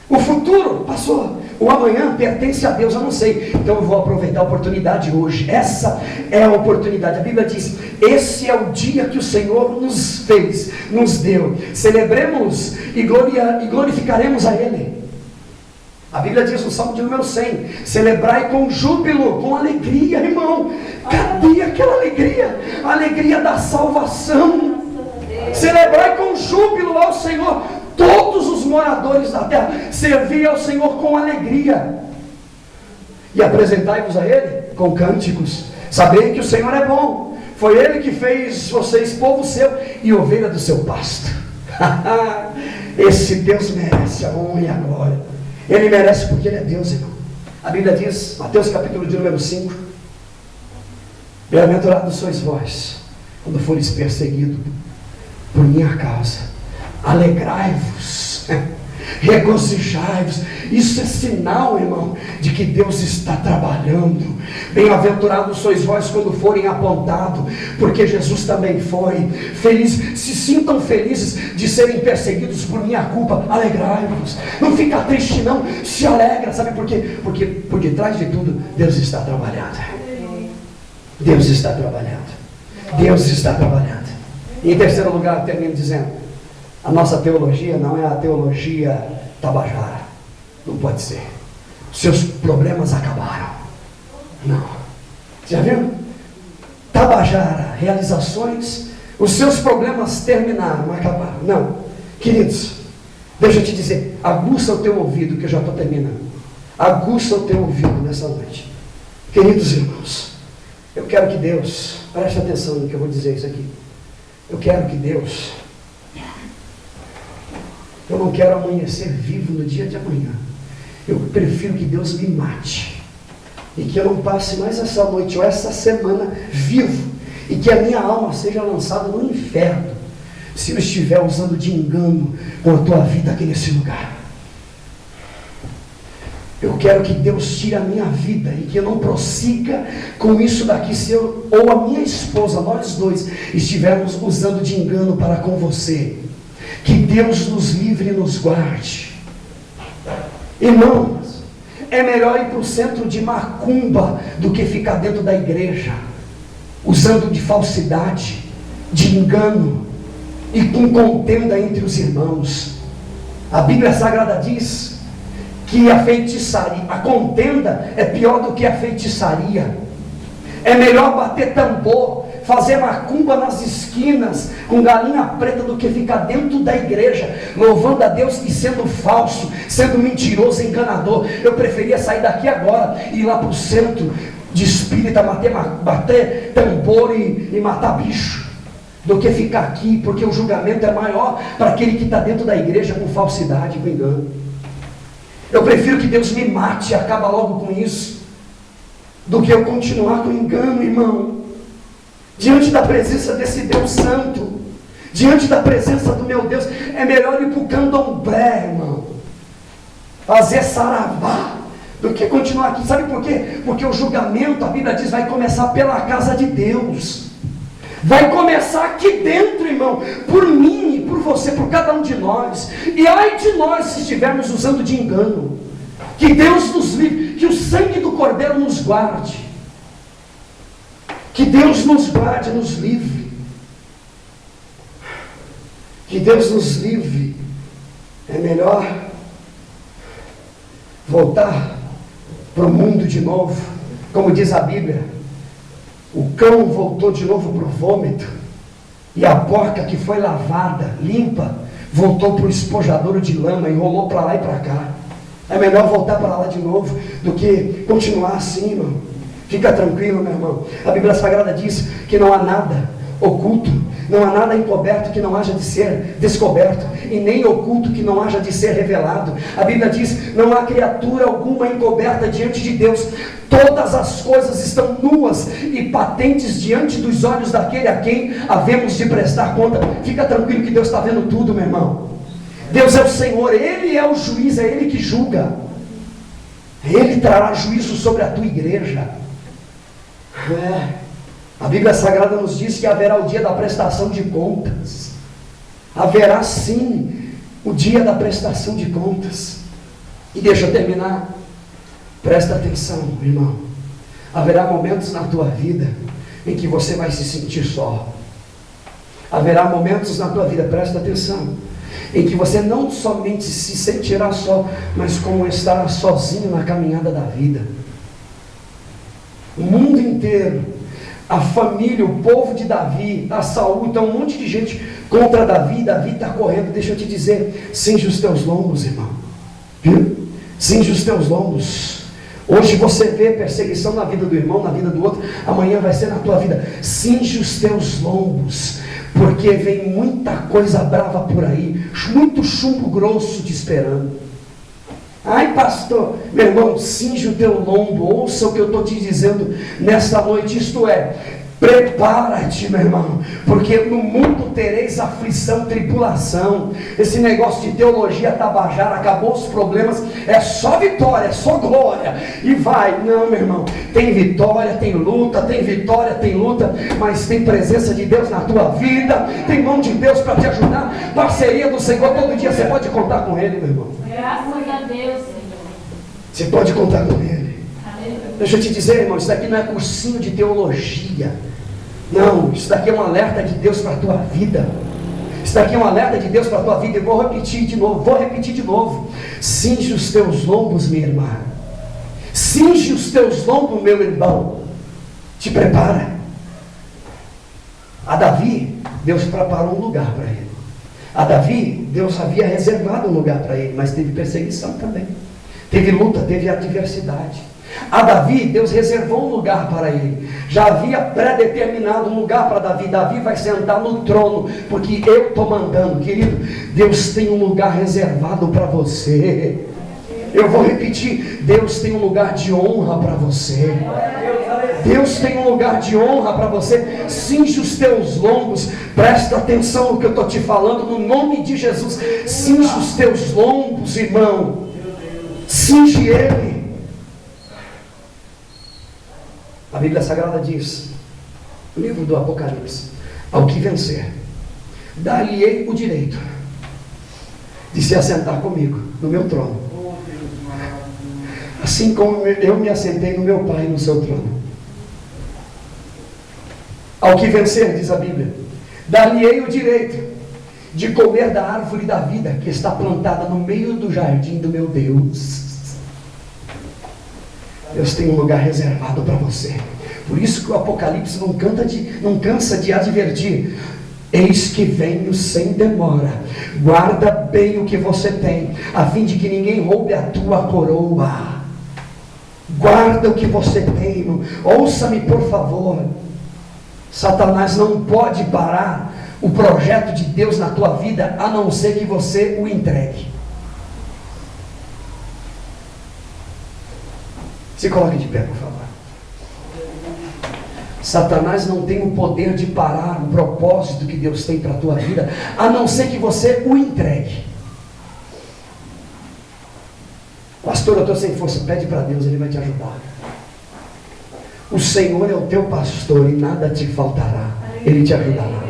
O futuro passou, o amanhã pertence a Deus, eu não sei. Então eu vou aproveitar a oportunidade hoje. Essa é a oportunidade. A Bíblia diz: esse é o dia que o Senhor nos fez, nos deu. Celebremos e glorificaremos a Ele. A Bíblia diz no Salmo de número 100: celebrai com júbilo, com alegria, irmão. Cadê aquela alegria? A alegria da salvação. Celebrai com júbilo ao Senhor, todos os moradores da terra. Servi ao Senhor com alegria e apresentai-vos a Ele com cânticos. Sabei que o Senhor é bom. Foi Ele que fez vocês povo seu e ovelha do seu pasto. Esse Deus merece a honra e a glória. Ele merece porque Ele é Deus, irmão. A Bíblia diz, Mateus capítulo de número 5: bem-aventurados sois vós, quando fores perseguidos por minha causa. Alegrai-vos, regozijai-vos. Isso é sinal, irmão, de que Deus está trabalhando. Bem-aventurados sois vós quando forem apontados, porque Jesus também foi. Feliz, se sintam felizes de serem perseguidos por minha culpa. Alegrai-vos. Não fica triste não, se alegra. Sabe por quê? Porque por detrás de tudo Deus está trabalhando. Deus está trabalhando. Deus está trabalhando. E em terceiro lugar, termino dizendo: a nossa teologia não é a teologia tabajara. Não pode ser. Seus problemas acabaram. Não. Já viu? Tabajara, realizações, os seus problemas terminaram, acabaram. Não. Queridos, deixa eu te dizer, aguça o teu ouvido, que eu já estou terminando. Aguça o teu ouvido nessa noite. Queridos irmãos, eu quero que Deus, preste atenção no que eu vou dizer isso aqui. Eu quero que Deus, eu não quero amanhecer vivo no dia de amanhã. Eu prefiro que Deus me mate e que eu não passe mais essa noite ou essa semana vivo, e que a minha alma seja lançada no inferno, se eu estiver usando de engano com a tua vida aqui nesse lugar. Eu quero que Deus tire a minha vida e que eu não prossiga com isso daqui, se eu ou a minha esposa, nós dois, estivermos usando de engano para com você. Que Deus nos livre e nos guarde. Irmãos, é melhor ir para o centro de macumba do que ficar dentro da igreja, usando de falsidade, de engano e com contenda entre os irmãos. A Bíblia Sagrada diz que a feitiçaria, a contenda é pior do que a feitiçaria. É melhor bater tambor, fazer macumba nas esquinas com galinha preta do que ficar dentro da igreja louvando a Deus e sendo falso, sendo mentiroso, enganador. Eu preferia sair daqui agora e ir lá para o centro de espírita, bater tambor e matar bicho, do que ficar aqui, porque o julgamento é maior para aquele que está dentro da igreja com falsidade, com engano. Eu prefiro que Deus me mate e acaba logo com isso, do que eu continuar com engano, irmão. Diante da presença desse Deus Santo, diante da presença do meu Deus, é melhor ir para o candomblé, irmão, fazer saravá, do que continuar aqui. Sabe por quê? Porque o julgamento, a Bíblia diz, vai começar pela casa de Deus. Vai começar aqui dentro, irmão, por mim e por você, por cada um de nós. E ai de nós se estivermos usando de engano. Que Deus nos livre, que o sangue do Cordeiro nos guarde. Que Deus nos guarde, nos livre. Que Deus nos livre. É melhor voltar para o mundo de novo, como diz a Bíblia. O cão voltou de novo para o vômito, e a porca que foi lavada, limpa, voltou para o espojadouro de lama e rolou para lá e para cá. É melhor voltar para lá de novo do que continuar assim, irmão. Fica tranquilo, meu irmão. A Bíblia Sagrada diz que não há nada oculto, não há nada encoberto que não haja de ser descoberto, e nem oculto que não haja de ser revelado. A Bíblia diz, não há criatura alguma encoberta diante de Deus. Todas as coisas estão nuas e patentes diante dos olhos daquele a quem havemos de prestar conta. Fica tranquilo que Deus está vendo tudo, meu irmão. Deus é o Senhor, Ele é o juiz, é Ele que julga. Ele trará juízo sobre a tua igreja. A Bíblia Sagrada nos diz que haverá o dia da prestação de contas. Haverá sim o dia da prestação de contas. E deixa eu terminar. Presta atenção, irmão. Haverá momentos na tua vida em que você vai se sentir só. Haverá momentos na tua vida, presta atenção, em que você não somente se sentirá só, mas como estará sozinho na caminhada da vida. O mundo inteiro, a família, o povo de Davi, a Saul, então um monte de gente contra Davi. Davi está correndo. Deixa eu te dizer, cinge os teus lombos, irmão. Viu? Cinge os teus lombos. Hoje você vê perseguição na vida do irmão, na vida do outro, amanhã vai ser na tua vida. Cinge os teus lombos, porque vem muita coisa brava por aí, muito chumbo grosso te esperando. Ai pastor, meu irmão, cinge o teu lombo, ouça o que eu estou te dizendo nesta noite, isto é, prepara-te, meu irmão, porque no mundo tereis aflição, tribulação. Esse negócio de teologia tabajara, acabou os problemas, é só vitória, é só glória, e vai. Não, meu irmão, tem vitória, tem luta, tem vitória, tem luta, mas tem presença de Deus na tua vida, tem mão de Deus para te ajudar, parceria do Senhor, todo dia você pode contar com Ele, meu irmão. Graças a Deus, Senhor. Você pode contar com Ele. Deixa eu te dizer, irmão, isso daqui não é cursinho de teologia. Não, isso daqui é um alerta de Deus para a tua vida. Isso daqui é um alerta de Deus para a tua vida. E vou repetir de novo. Cinge os teus lombos, minha irmã. Cinge os teus lombos, meu irmão. Te prepara. A Davi, Deus preparou um lugar para ele. A Davi, Deus havia reservado um lugar para ele, mas teve perseguição também. Teve luta, teve adversidade. A Davi, Deus reservou um lugar para ele. Já havia predeterminado um lugar para Davi. Davi vai sentar no trono, porque eu estou mandando, querido. Deus tem um lugar reservado para você. Eu vou repetir: Deus tem um lugar de honra para você. Deus tem um lugar de honra para você. Cinge os teus lombos. Presta atenção no que eu estou te falando, no nome de Jesus. Cinge os teus lombos, irmão. Cinge ele. A Bíblia Sagrada diz, no livro do Apocalipse: ao que vencer, dar-lhe-ei o direito de se assentar comigo no meu trono, assim como eu me assentei no meu Pai no seu trono. Ao que vencer, diz a Bíblia, dar-lhe-ei o direito de comer da árvore da vida que está plantada no meio do jardim do meu Deus. Deus tem um lugar reservado para você. Por isso que o Apocalipse não cansa de advertir: eis que venho sem demora. Guarda bem o que você tem, a fim de que ninguém roube a tua coroa. Guarda o que você tem. Ouça-me, por favor. Satanás não pode parar o projeto de Deus na tua vida, a não ser que você o entregue. Se coloque de pé, por favor. Satanás não tem o poder de parar o propósito que Deus tem para a tua vida, a não ser que você o entregue. Pastor, eu estou sem força. Pede para Deus, Ele vai te ajudar. O Senhor é o teu pastor e nada te faltará. Ele te ajudará.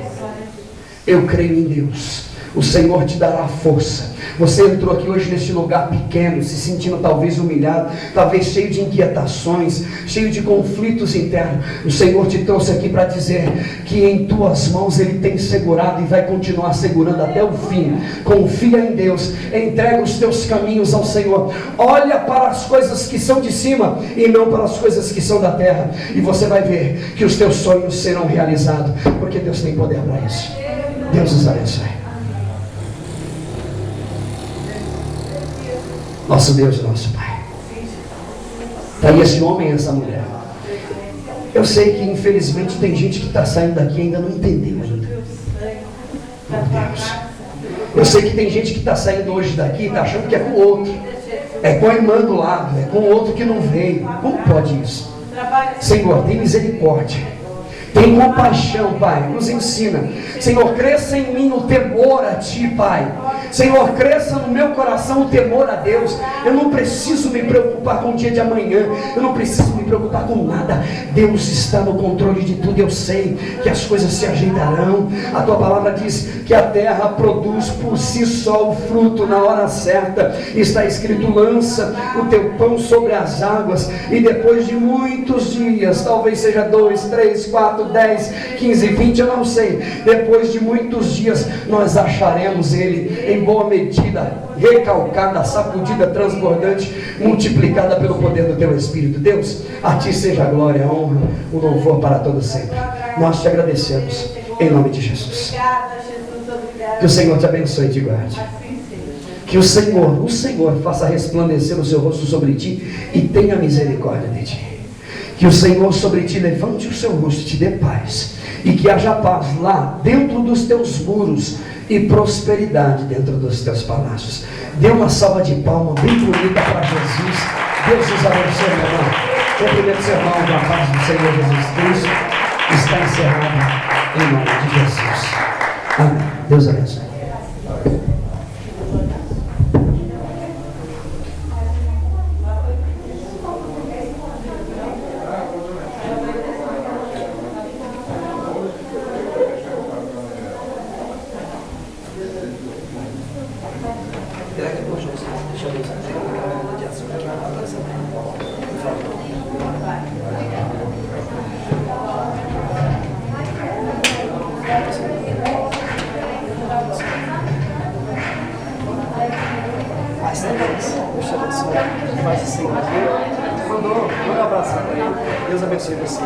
Eu creio em Deus. O Senhor te dará força. Você entrou aqui hoje neste lugar pequeno, se sentindo talvez humilhado, talvez cheio de inquietações, cheio de conflitos internos. O Senhor te trouxe aqui para dizer que em tuas mãos Ele tem segurado e vai continuar segurando até o fim. Confia em Deus, entrega os teus caminhos ao Senhor, olha para as coisas que são de cima e não para as coisas que são da terra, e você vai ver que os teus sonhos serão realizados, porque Deus tem poder para isso. Deus nos abençoe. Nosso Deus e nosso Pai. Está aí esse homem e essa mulher. Eu sei que infelizmente tem gente que está saindo daqui e ainda não entendeu ainda. Meu Deus. Eu sei que tem gente que está saindo hoje daqui e está achando que é com o outro. É com a irmã do lado, é com o outro que não veio. Como pode isso? Senhor, tem misericórdia. Tem compaixão, Pai, nos ensina. Senhor, cresça em mim o temor a Ti, Pai. Senhor, cresça no meu coração o temor a Deus. Eu não preciso me preocupar com o dia de amanhã. Eu não preciso me preocupar com nada. Deus está no controle de tudo. Eu sei que as coisas se ajeitarão. A Tua palavra diz que a terra produz por si só o fruto na hora certa. Está escrito: lança o teu pão sobre as águas, e depois de muitos dias, talvez seja 2, 3, 4, 10, 15, 20, eu não sei, depois de muitos dias nós acharemos ele em boa medida, recalcada, sacudida, transbordante, multiplicada pelo poder do Teu Espírito. Deus, a Ti seja a glória, a honra, o louvor para todos sempre. Nós Te agradecemos em nome de Jesus. Que o Senhor te abençoe e te guarde. Que o Senhor faça resplandecer o seu rosto sobre ti e tenha misericórdia de ti. Que o Senhor sobre ti levante o seu rosto e te dê paz. E que haja paz lá dentro dos teus muros e prosperidade dentro dos teus palácios. Dê uma salva de palmas bem bonita para Jesus. Deus os abençoe, meu irmão. Cumprimento seu irmão com a paz do Senhor Jesus Cristo. Está encerrado em nome de Jesus. Amém. Deus abençoe. Faz assim, mandou um abraço. Deus abençoe vocês.